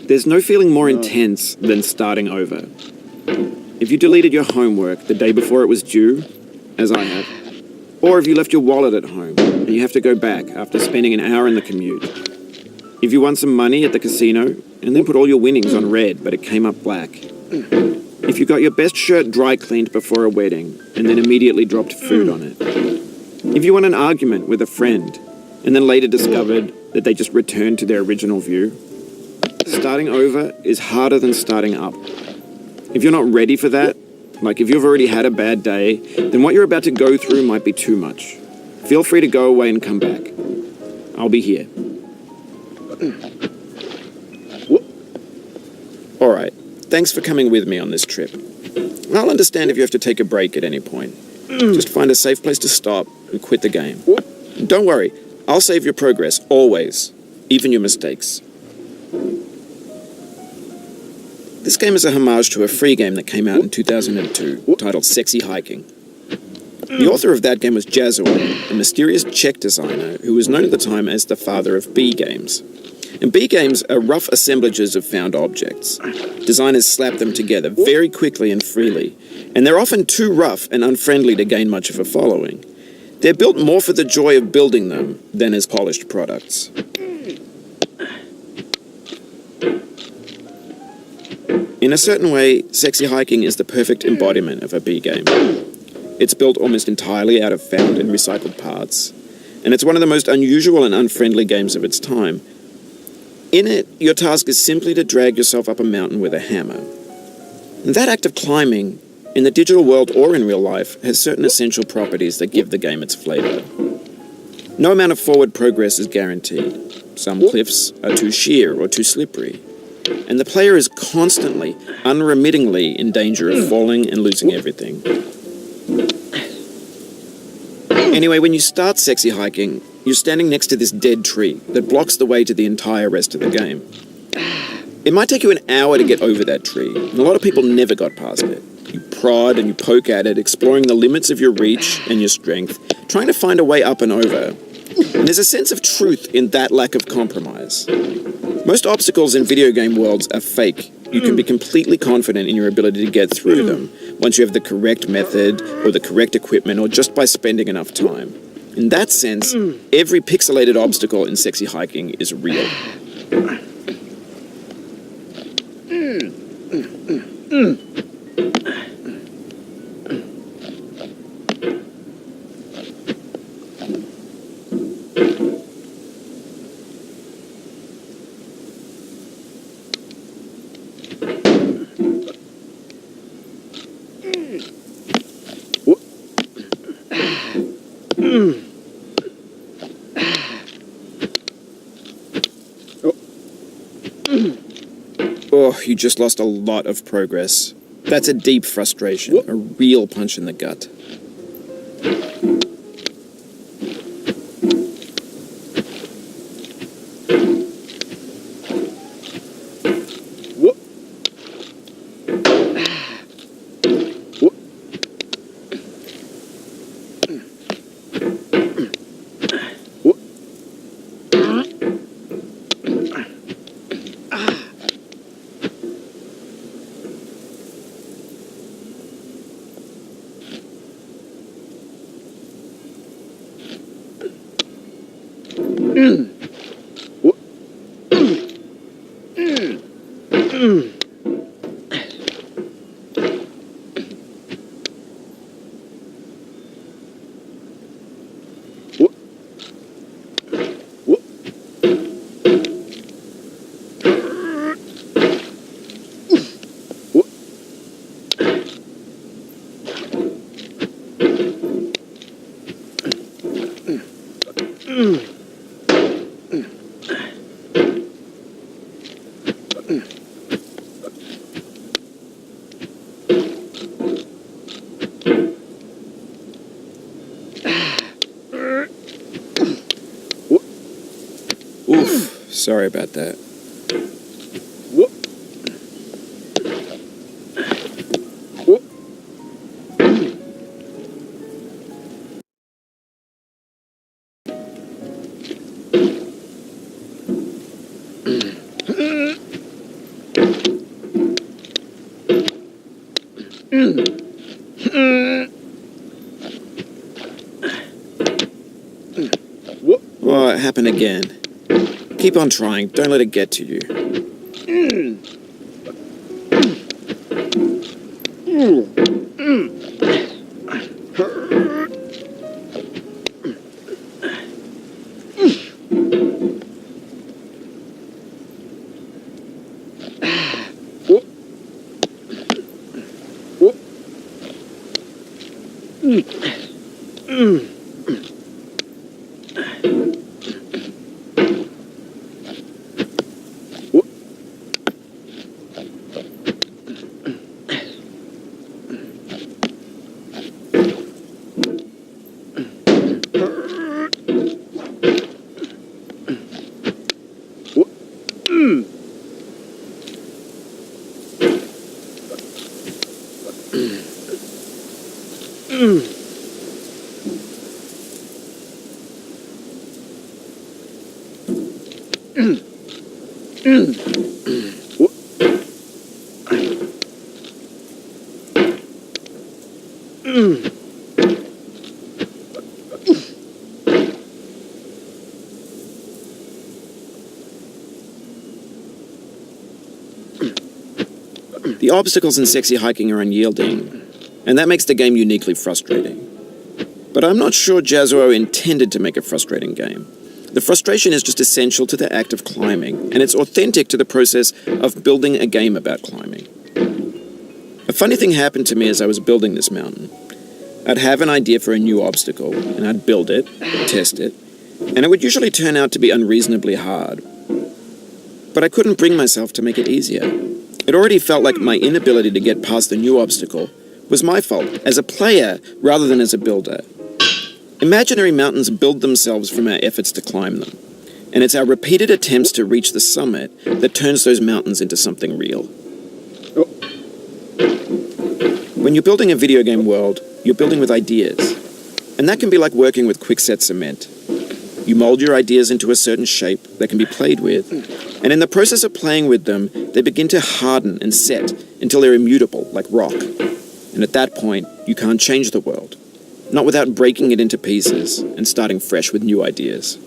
There's no feeling more intense than starting over. If you deleted your homework the day before it was due, as I have, or if you left your wallet at home and you have to go back after spending an hour in the commute. If you won some money at the casino and then put all your winnings on red but it came up black. If you got your best shirt dry cleaned before a wedding and then immediately dropped food on it. If you won an argument with a friend and then later discovered that they just returned to their original view. Starting over is harder than starting up. If you're not ready for that, like if you've already had a bad day, then what you're about to go through might be too much. Feel free to go away and come back. I'll be here. Alright, thanks for coming with me on this trip. I'll understand if you have to take a break at any point. Just find a safe place to stop and quit the game. Don't worry, I'll save your progress, always. Even your mistakes. This game is a homage to a free game that came out in 2002, titled Sexy Hiking. The author of that game was Jazzoy, a mysterious Czech designer who was known at the time as the father of B games. And B games are rough assemblages of found objects. Designers slap them together very quickly and freely, and they're often too rough and unfriendly to gain much of a following. They're built more for the joy of building them than as polished products. In a certain way, Sexy Hiking is the perfect embodiment of a B game. It's built almost entirely out of found and recycled parts, and it's one of the most unusual and unfriendly games of its time. In it, your task is simply to drag yourself up a mountain with a hammer. And that act of climbing, in the digital world or in real life, has certain essential properties that give the game its flavor. No amount of forward progress is guaranteed. Some cliffs are too sheer or too slippery. And the player is constantly, unremittingly in danger of falling and losing everything. Anyway, when you start Sexy Hiking, you're standing next to this dead tree that blocks the way to the entire rest of the game. It might take you an hour to get over that tree, and a lot of people never got past it. You prod and you poke at it, exploring the limits of your reach and your strength, trying to find a way up and over. And there's a sense of truth in that lack of compromise. Most obstacles in video game worlds are fake. You can be completely confident in your ability to get through them once you have the correct method or the correct equipment or just by spending enough time. In that sense, every pixelated obstacle in Sexy Hiking is real. Oh, you just lost a lot of progress. That's a deep frustration, a real punch in the gut. Oof, sorry about that. Oh, it happened again. Keep on trying. Don't let it get to you. The obstacles in sexy hiking are unyielding, and that makes the game uniquely frustrating. But I'm not sure Jazzuo intended to make a frustrating game. The frustration is just essential to the act of climbing, and it's authentic to the process of building a game about climbing. A funny thing happened to me as I was building this mountain. I'd have an idea for a new obstacle, and I'd build it, test it, and it would usually turn out to be unreasonably hard. But I couldn't bring myself to make it easier. It already felt like my inability to get past the new obstacle was my fault as a player rather than as a builder. Imaginary mountains build themselves from our efforts to climb them, and it's our repeated attempts to reach the summit that turns those mountains into something real. When you're building a video game world, you're building with ideas, and that can be like working with quickset cement. You mold your ideas into a certain shape that can be played with, and in the process of playing with them, they begin to harden and set until they're immutable, like rock. And at that point, you can't change the world, not without breaking it into pieces and starting fresh with new ideas.